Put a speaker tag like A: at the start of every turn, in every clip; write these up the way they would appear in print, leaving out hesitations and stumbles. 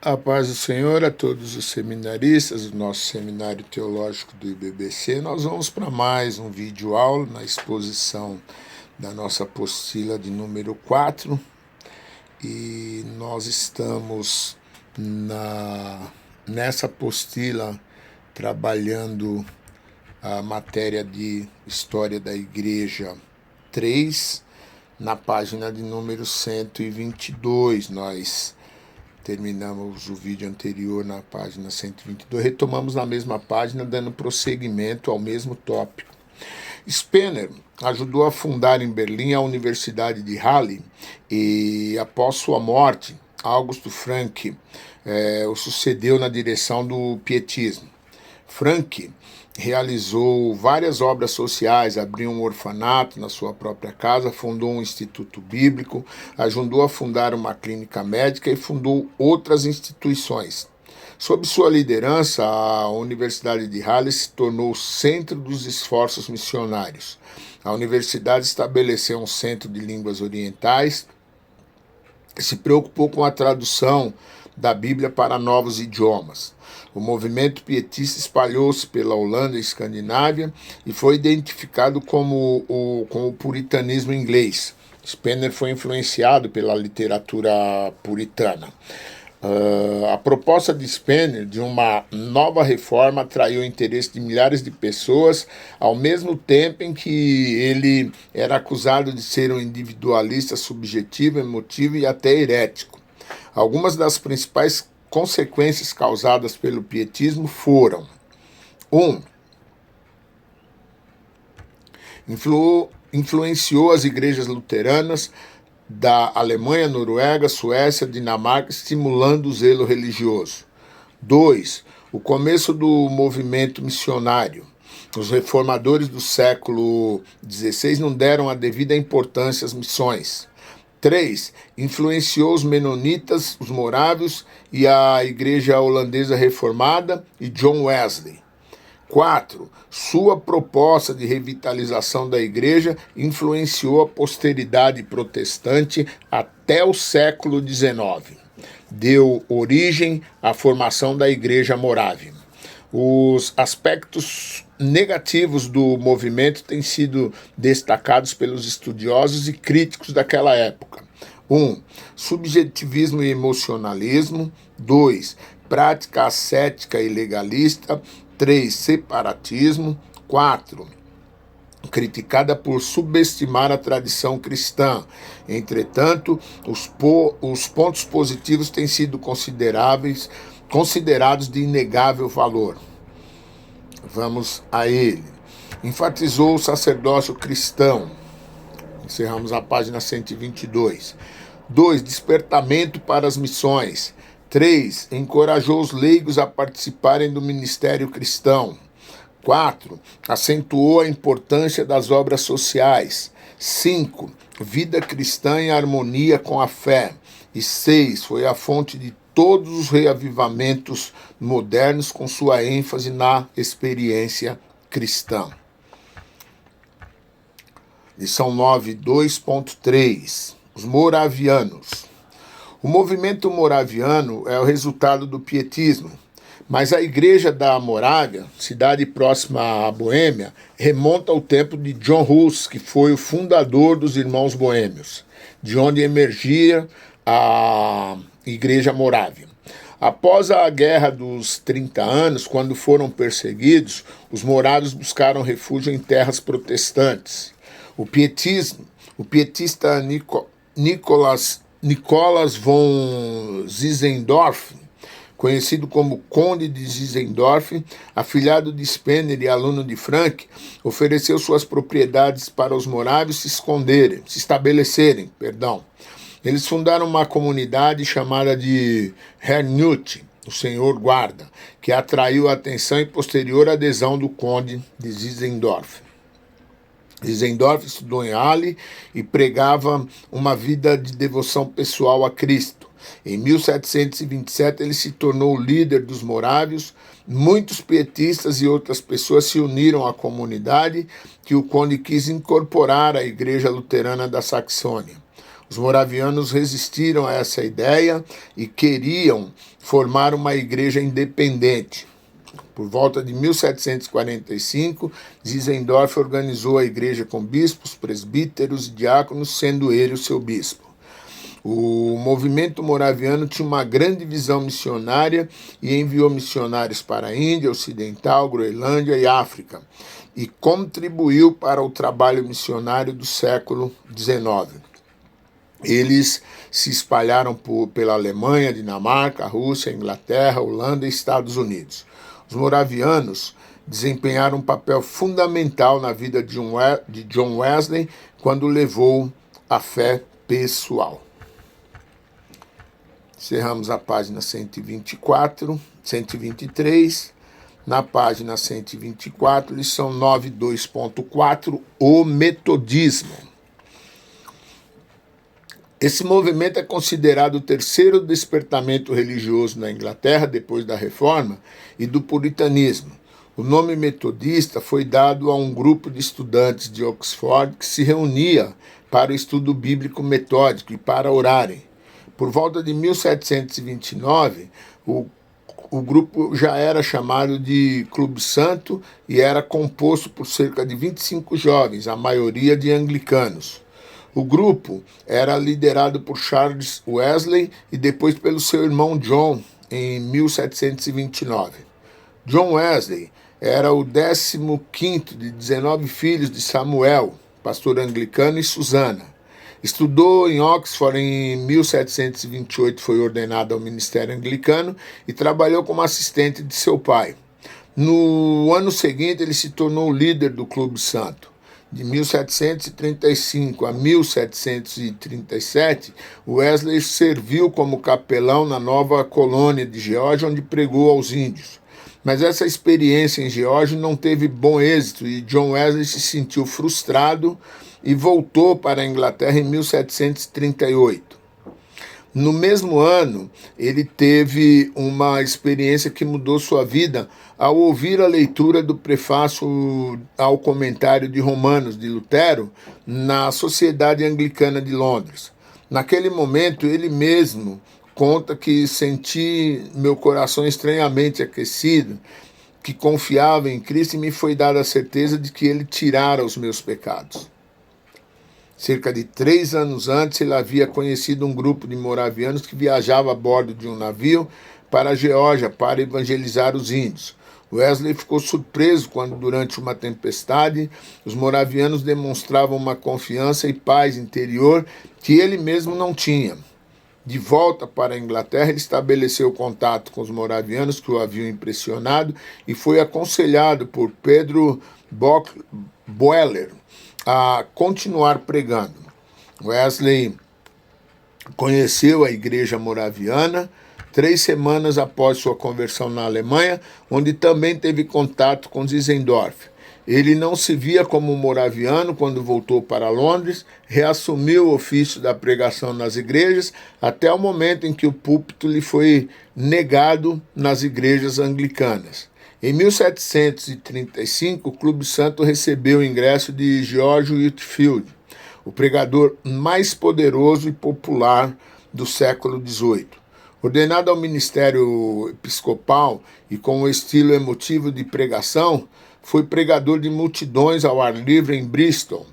A: A paz do Senhor a todos os seminaristas do nosso Seminário Teológico do IBBC. Nós vamos para mais um vídeo aula na exposição da nossa apostila de número 4 e nós estamos nessa apostila trabalhando a matéria de História da Igreja 3, na página de número 122. Nós terminamos o vídeo anterior na página 122, retomamos na mesma página, dando prosseguimento ao mesmo tópico. Spener ajudou a fundar em Berlim a Universidade de Halle e, após sua morte, Augusto Frank o sucedeu na direção do pietismo. Frank realizou várias obras sociais, abriu um orfanato na sua própria casa, fundou um instituto bíblico, ajudou a fundar uma clínica médica e fundou outras instituições. Sob sua liderança, a Universidade de Halle se tornou o centro dos esforços missionários. A universidade estabeleceu um centro de línguas orientais e se preocupou com a tradução da Bíblia para novos idiomas. O movimento pietista espalhou-se pela Holanda e Escandinávia e foi identificado com o puritanismo inglês. Spener foi influenciado pela literatura puritana. A proposta de Spener de uma nova reforma atraiu o interesse de milhares de pessoas, ao mesmo tempo em que ele era acusado de ser um individualista subjetivo, emotivo e até herético. Algumas das principais consequências causadas pelo pietismo foram: 1. Influenciou as igrejas luteranas da Alemanha, Noruega, Suécia, Dinamarca, estimulando o zelo religioso. 2. O começo do movimento missionário. Os reformadores do século XVI não deram a devida importância às missões. 3. Influenciou os menonitas, os morávios e a igreja holandesa reformada e John Wesley. 4. Sua proposta de revitalização da igreja influenciou a posteridade protestante até o século XIX. Deu origem à formação da Igreja Morávia. Os aspectos negativos do movimento têm sido destacados pelos estudiosos e críticos daquela época. 1. Subjetivismo e emocionalismo. 2. Prática ascética e legalista. 3. Separatismo. 4. Criticada por subestimar a tradição cristã. Entretanto, os pontos positivos têm sido considerados de inegável valor. Vamos a ele. Enfatizou o sacerdócio cristão. Encerramos a página 122. 2. Despertamento para as missões. 3. Encorajou os leigos a participarem do ministério cristão. 4. Acentuou a importância das obras sociais. 5. Vida cristã em harmonia com a fé. E 6. Foi a fonte de todos os reavivamentos modernos, com sua ênfase na experiência cristã. Lição 9, 2.3. Os moravianos. O movimento moraviano é o resultado do pietismo, mas a Igreja da Morávia, cidade próxima à Boêmia, remonta ao tempo de John Hus, que foi o fundador dos Irmãos Boêmios, de onde emergia a Igreja Morávia. Após a Guerra dos 30 Anos, quando foram perseguidos, os morávios buscaram refúgio em terras protestantes. O pietista Nicolas von Zinzendorf, conhecido como Conde de Zinzendorf, afilhado de Spener e aluno de Frank, ofereceu suas propriedades para os morávios se estabelecerem. Eles fundaram uma comunidade chamada de Herrnhut, o Senhor Guarda, que atraiu a atenção e posterior adesão do Conde de Zinzendorf. Zinzendorf estudou em Halle e pregava uma vida de devoção pessoal a Cristo. Em 1727 ele se tornou o líder dos morávios. Muitos pietistas e outras pessoas se uniram à comunidade que o conde quis incorporar à Igreja Luterana da Saxônia. Os moravianos resistiram a essa ideia e queriam formar uma igreja independente. Por volta de 1745, Zinzendorf organizou a igreja com bispos, presbíteros e diáconos, sendo ele o seu bispo. O movimento moraviano tinha uma grande visão missionária e enviou missionários para a Índia Ocidental, Groenlândia e África, e contribuiu para o trabalho missionário do século XIX. Eles se espalharam pela Alemanha, Dinamarca, Rússia, Inglaterra, Holanda e Estados Unidos. Os moravianos desempenharam um papel fundamental na vida de John Wesley quando levou a fé pessoal. Encerramos a página 123. Na página 124, lição 9.2.4, o metodismo. Esse movimento é considerado o terceiro despertamento religioso na Inglaterra depois da Reforma e do Puritanismo. O nome metodista foi dado a um grupo de estudantes de Oxford que se reunia para o estudo bíblico metódico e para orarem. Por volta de 1729, o grupo já era chamado de Clube Santo e era composto por cerca de 25 jovens, a maioria de anglicanos. O grupo era liderado por Charles Wesley e depois pelo seu irmão John, em 1729. John Wesley era o 15º de 19 filhos de Samuel, pastor anglicano, e Susana. Estudou em Oxford em 1728, foi ordenado ao ministério anglicano e trabalhou como assistente de seu pai. No ano seguinte, ele se tornou líder do Clube Santo. De 1735 a 1737, Wesley serviu como capelão na nova colônia de Geórgia, onde pregou aos índios. Mas essa experiência em Geórgia não teve bom êxito e John Wesley se sentiu frustrado e voltou para a Inglaterra em 1738. No mesmo ano, ele teve uma experiência que mudou sua vida ao ouvir a leitura do prefácio ao comentário de Romanos de Lutero na Sociedade Anglicana de Londres. Naquele momento, ele mesmo conta que senti meu coração estranhamente aquecido, que confiava em Cristo e me foi dada a certeza de que ele tirara os meus pecados. Cerca de 3 anos antes, ele havia conhecido um grupo de moravianos que viajava a bordo de um navio para a Geórgia para evangelizar os índios. Wesley ficou surpreso quando, durante uma tempestade, os moravianos demonstravam uma confiança e paz interior que ele mesmo não tinha. De volta para a Inglaterra, ele estabeleceu contato com os moravianos que o haviam impressionado e foi aconselhado por Pedro Boeller a continuar pregando. Wesley conheceu a igreja moraviana 3 semanas após sua conversão na Alemanha, onde também teve contato com Zinzendorf. Ele não se via como moraviano quando voltou para Londres, reassumiu o ofício da pregação nas igrejas, até o momento em que o púlpito lhe foi negado nas igrejas anglicanas. Em 1735, o Clube Santo recebeu o ingresso de George Whitefield, o pregador mais poderoso e popular do século XVIII. Ordenado ao ministério episcopal e com o estilo emotivo de pregação, foi pregador de multidões ao ar livre em Bristol.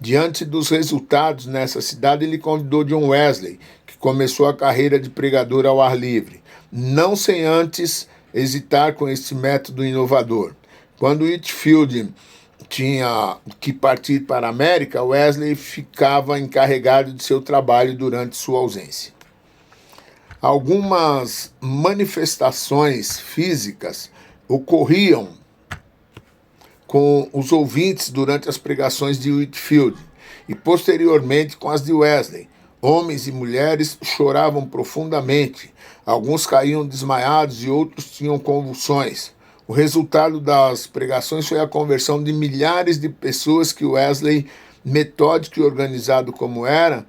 A: Diante dos resultados nessa cidade, ele convidou John Wesley, que começou a carreira de pregador ao ar livre, não sem antes hesitar com este método inovador. Quando Whitefield tinha que partir para a América, Wesley ficava encarregado de seu trabalho durante sua ausência. Algumas manifestações físicas ocorriam com os ouvintes durante as pregações de Whitefield e posteriormente com as de Wesley. Homens e mulheres choravam profundamente, alguns caíam desmaiados e outros tinham convulsões. O resultado das pregações foi a conversão de milhares de pessoas que Wesley, metódico e organizado como era,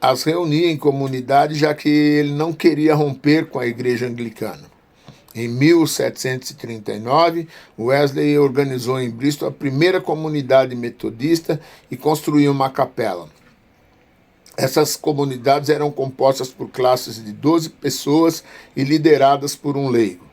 A: as reunia em comunidade, já que ele não queria romper com a igreja anglicana. Em 1739, Wesley organizou em Bristol a primeira comunidade metodista e construiu uma capela. Essas comunidades eram compostas por classes de 12 pessoas e lideradas por um leigo.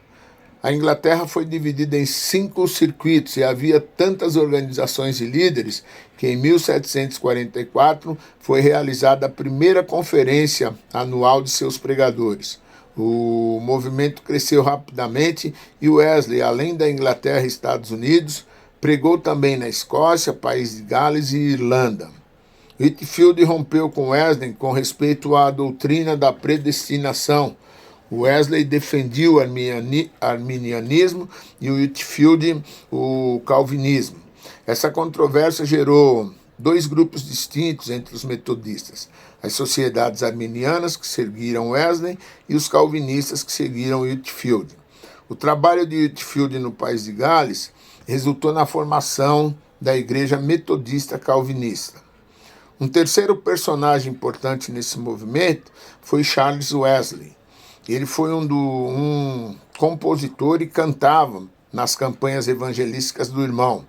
A: A Inglaterra foi dividida em 5 circuitos e havia tantas organizações e líderes que em 1744 foi realizada a primeira conferência anual de seus pregadores. O movimento cresceu rapidamente e Wesley, além da Inglaterra e Estados Unidos, pregou também na Escócia, País de Gales e Irlanda. Whitefield rompeu com Wesley com respeito à doutrina da predestinação. Wesley defendia o arminianismo e Whitefield o calvinismo. Essa controvérsia gerou 2 grupos distintos entre os metodistas: as sociedades arminianas, que seguiram Wesley, e os calvinistas, que seguiram Whitefield. O trabalho de Whitefield no País de Gales resultou na formação da Igreja Metodista Calvinista. Um terceiro personagem importante nesse movimento foi Charles Wesley. Ele foi um compositor e cantava nas campanhas evangelísticas do irmão.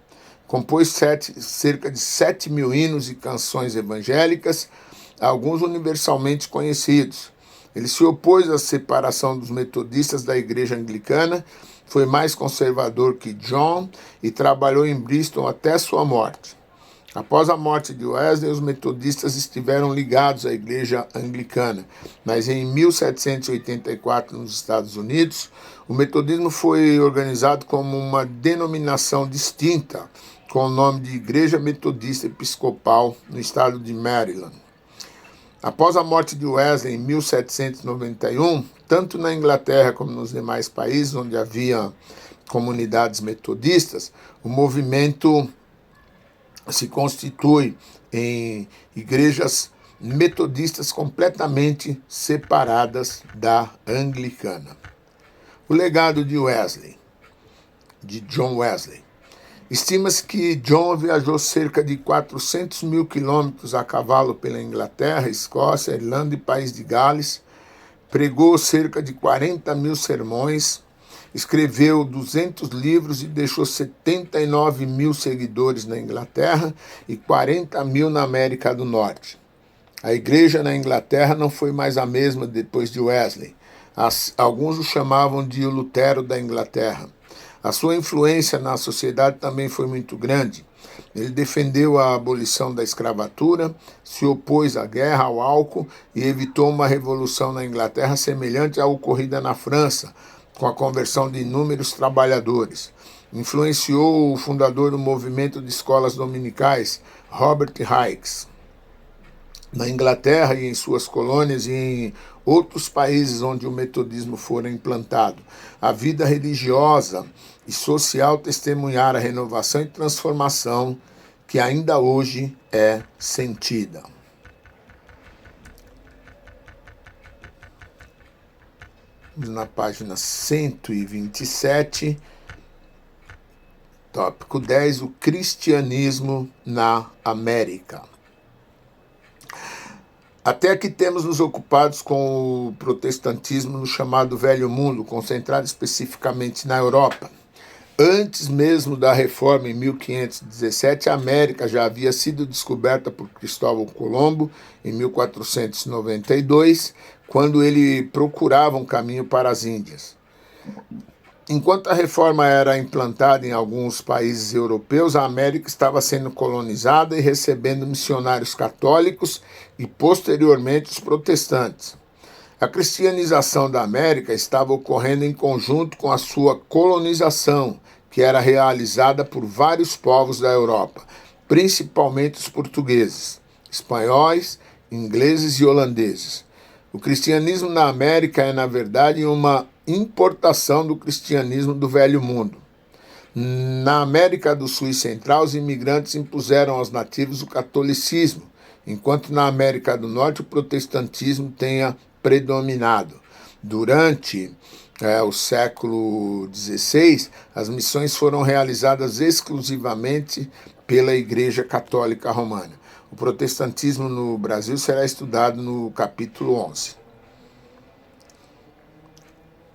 A: Compôs cerca de 7.000 hinos e canções evangélicas, alguns universalmente conhecidos. Ele se opôs à separação dos metodistas da igreja anglicana, foi mais conservador que John e trabalhou em Bristol até sua morte. Após a morte de Wesley, os metodistas estiveram ligados à igreja anglicana, mas em 1784, nos Estados Unidos, o metodismo foi organizado como uma denominação distinta, com o nome de Igreja Metodista Episcopal, no estado de Maryland. Após a morte de Wesley em 1791, tanto na Inglaterra como nos demais países onde havia comunidades metodistas, o movimento se constitui em igrejas metodistas completamente separadas da anglicana. O legado de Wesley, de John Wesley. Estima-se que John viajou cerca de 400.000 quilômetros a cavalo pela Inglaterra, Escócia, Irlanda e País de Gales, pregou cerca de 40.000 sermões, escreveu 200 livros e deixou 79.000 seguidores na Inglaterra e 40.000 na América do Norte. A igreja na Inglaterra não foi mais a mesma depois de Wesley. Alguns o chamavam de o Lutero da Inglaterra. A sua influência na sociedade também foi muito grande. Ele defendeu a abolição da escravatura, se opôs à guerra, ao álcool e evitou uma revolução na Inglaterra semelhante à ocorrida na França, com a conversão de inúmeros trabalhadores. Influenciou o fundador do movimento de escolas dominicais, Robert Hicks. Na Inglaterra e em suas colônias e em outros países onde o metodismo fora implantado, a vida religiosa e social testemunhara a renovação e transformação que ainda hoje é sentida. Na página 127, tópico 10, o cristianismo na América. Até aqui temos nos ocupados com o protestantismo no chamado Velho Mundo, concentrado especificamente na Europa. Antes mesmo da reforma em 1517, a América já havia sido descoberta por Cristóvão Colombo em 1492, quando ele procurava um caminho para as Índias. Enquanto a reforma era implantada em alguns países europeus, a América estava sendo colonizada e recebendo missionários católicos e, posteriormente, os protestantes. A cristianização da América estava ocorrendo em conjunto com a sua colonização, que era realizada por vários povos da Europa, principalmente os portugueses, espanhóis, ingleses e holandeses. O cristianismo na América é, na verdade, uma importação do cristianismo do Velho Mundo. Na América do Sul e Central, os imigrantes impuseram aos nativos o catolicismo, enquanto na América do Norte o protestantismo tenha predominado. Durante o século XVI, as missões foram realizadas exclusivamente pela Igreja Católica Romana. O protestantismo no Brasil será estudado no capítulo 11.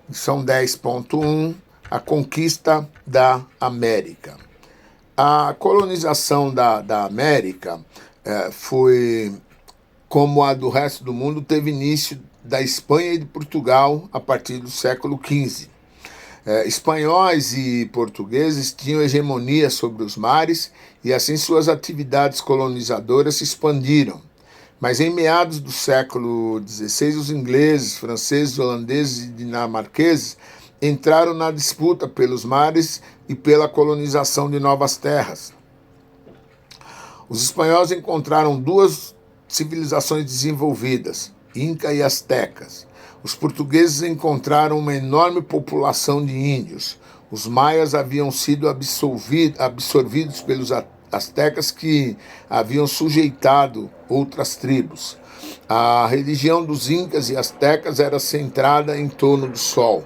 A: Lição 10.1, a conquista da América. A colonização da América foi como a do resto do mundo, teve início da Espanha e de Portugal a partir do século XV. Espanhóis e portugueses tinham hegemonia sobre os mares e assim suas atividades colonizadoras se expandiram. Mas em meados do século XVI, os ingleses, franceses, holandeses e dinamarqueses entraram na disputa pelos mares e pela colonização de novas terras. Os espanhóis encontraram duas civilizações desenvolvidas, Inca e Astecas. Os portugueses encontraram uma enorme população de índios. Os maias haviam sido absorvidos pelos astecas que haviam sujeitado outras tribos. A religião dos incas e astecas era centrada em torno do sol.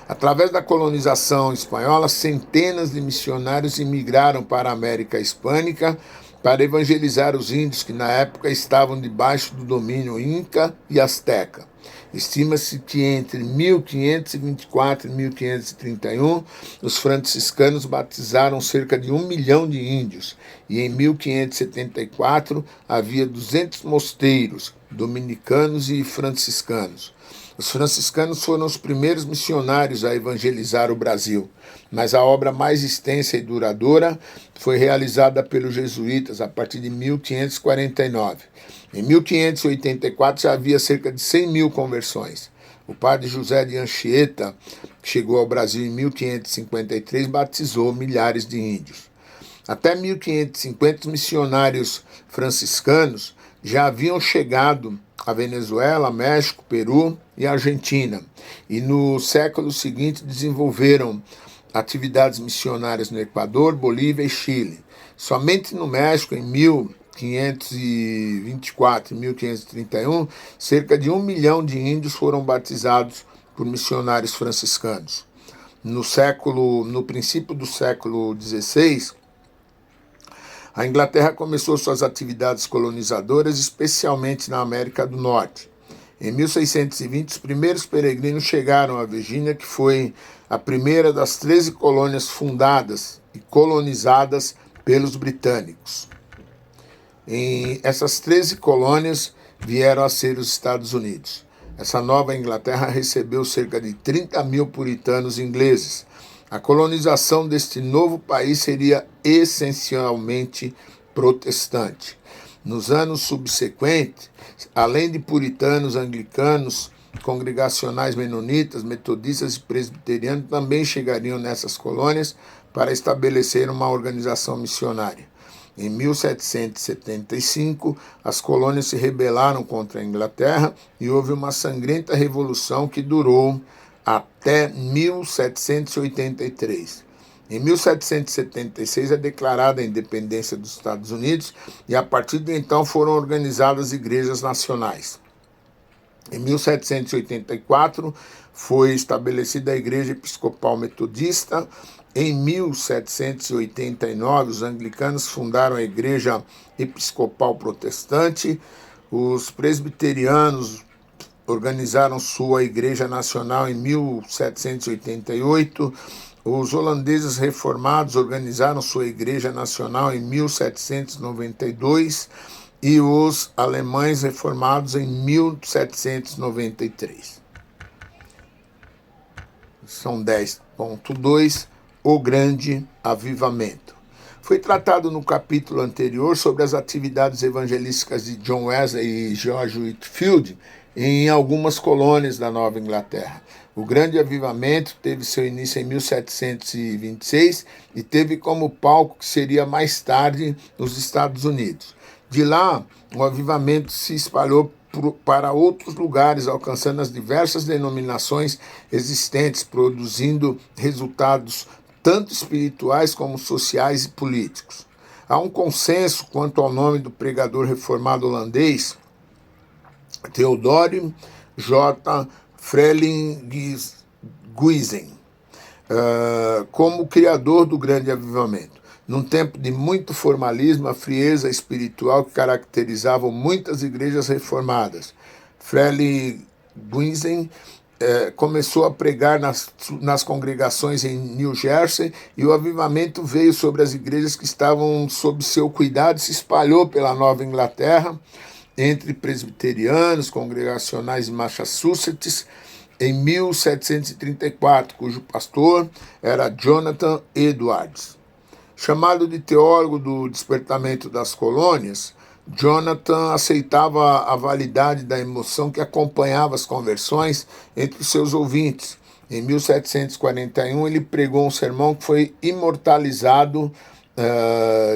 A: Através da colonização espanhola, centenas de missionários imigraram para a América Hispânica para evangelizar os índios que na época estavam debaixo do domínio inca e asteca. Estima-se que entre 1524 e 1531, os franciscanos batizaram cerca de 1 milhão de índios, e em 1574 havia 200 mosteiros, dominicanos e franciscanos. Os franciscanos foram os primeiros missionários a evangelizar o Brasil, mas a obra mais extensa e duradoura foi realizada pelos jesuítas a partir de 1549. Em 1584 já havia cerca de 100 mil conversões. O padre José de Anchieta, que chegou ao Brasil em 1553, batizou milhares de índios. Até 1550, os missionários franciscanos já haviam chegado a Venezuela, México, Peru e Argentina, e no século seguinte desenvolveram atividades missionárias no Equador, Bolívia e Chile. Somente no México, em 1524 e 1531, cerca de 1 milhão de índios foram batizados por missionários franciscanos. No princípio do século XVI, a Inglaterra começou suas atividades colonizadoras, especialmente na América do Norte. Em 1620, os primeiros peregrinos chegaram à Virgínia, que foi a primeira das 13 colônias fundadas e colonizadas pelos britânicos. Essas 13 colônias vieram a ser os Estados Unidos. Essa nova Inglaterra recebeu cerca de 30 mil puritanos ingleses. A colonização deste novo país seria essencialmente protestante. Nos anos subsequentes, além de puritanos, anglicanos, congregacionais menonitas, metodistas e presbiterianos também chegariam nessas colônias para estabelecer uma organização missionária. Em 1775, as colônias se rebelaram contra a Inglaterra e houve uma sangrenta revolução que durou até 1783. Em 1776 é declarada a independência dos Estados Unidos e a partir de então foram organizadas igrejas nacionais. Em 1784 foi estabelecida a Igreja Episcopal Metodista. Em 1789 os anglicanos fundaram a Igreja Episcopal Protestante. Os presbiterianos organizaram sua Igreja Nacional em 1788. Os holandeses reformados organizaram sua Igreja Nacional em 1792 e os alemães reformados em 1793. São 10.2, o Grande Avivamento. Foi tratado no capítulo anterior sobre as atividades evangelísticas de John Wesley e George Whitefield em algumas colônias da Nova Inglaterra. O Grande Avivamento teve seu início em 1726 e teve como palco que seria mais tarde nos Estados Unidos. De lá, o avivamento se espalhou para outros lugares, alcançando as diversas denominações existentes, produzindo resultados tanto espirituais como sociais e políticos. Há um consenso quanto ao nome do pregador reformado holandês, Theodore J. Frelinghuysen, como o criador do Grande Avivamento. Num tempo de muito formalismo, a frieza espiritual que caracterizavam muitas igrejas reformadas, Frelinghuysen começou a pregar nas congregações em New Jersey e o avivamento veio sobre as igrejas que estavam sob seu cuidado e se espalhou pela Nova Inglaterra. entre presbiterianos, congregacionais em Massachusetts, em 1734, cujo pastor era Jonathan Edwards. Chamado de teólogo do despertamento das colônias, Jonathan aceitava a validade da emoção que acompanhava as conversões entre os seus ouvintes. Em 1741, ele pregou um sermão que foi imortalizado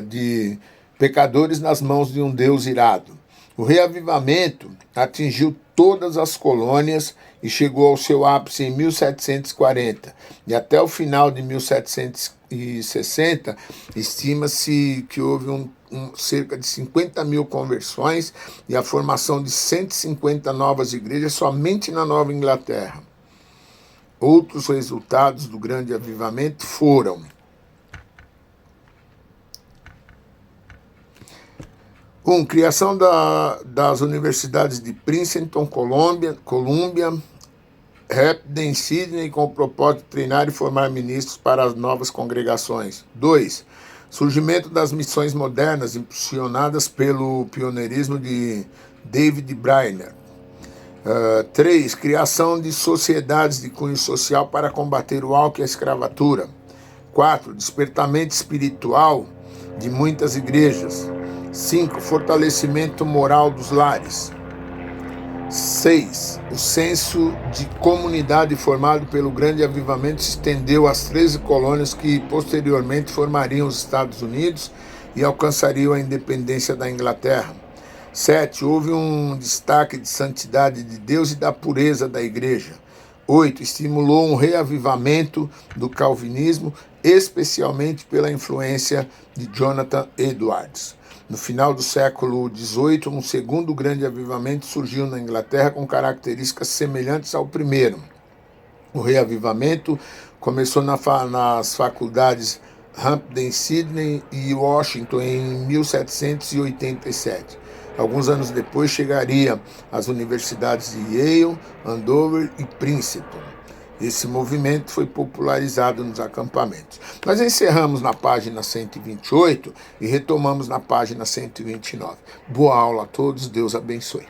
A: de pecadores nas mãos de um Deus irado. O reavivamento atingiu todas as colônias e chegou ao seu ápice em 1740. E até o final de 1760, estima-se que houve cerca de 50 mil conversões e a formação de 150 novas igrejas somente na Nova Inglaterra. Outros resultados do grande avivamento foram: 1. Criação das universidades de Princeton, Columbia, Hampden em Sydney, com o propósito de treinar e formar ministros para as novas congregações. 2. Surgimento das missões modernas, impulsionadas pelo pioneirismo de David Brainerd. 3. Criação de sociedades de cunho social para combater o álcool e a escravatura. 4. Despertamento espiritual de muitas igrejas. 5. Fortalecimento moral dos lares. 6. O senso de comunidade formado pelo grande avivamento se estendeu às 13 colônias que posteriormente formariam os Estados Unidos e alcançariam a independência da Inglaterra. 7. Houve um destaque de santidade de Deus e da pureza da igreja. 8. Estimulou um reavivamento do calvinismo, especialmente pela influência de Jonathan Edwards. No final do século XVIII, um segundo grande avivamento surgiu na Inglaterra com características semelhantes ao primeiro. O reavivamento começou nas faculdades Hampden, Sydney e Washington em 1787. Alguns anos depois chegaria às universidades de Yale, Andover e Princeton. Esse movimento foi popularizado nos acampamentos. Nós encerramos na página 128 e retomamos na página 129. Boa aula a todos, Deus abençoe.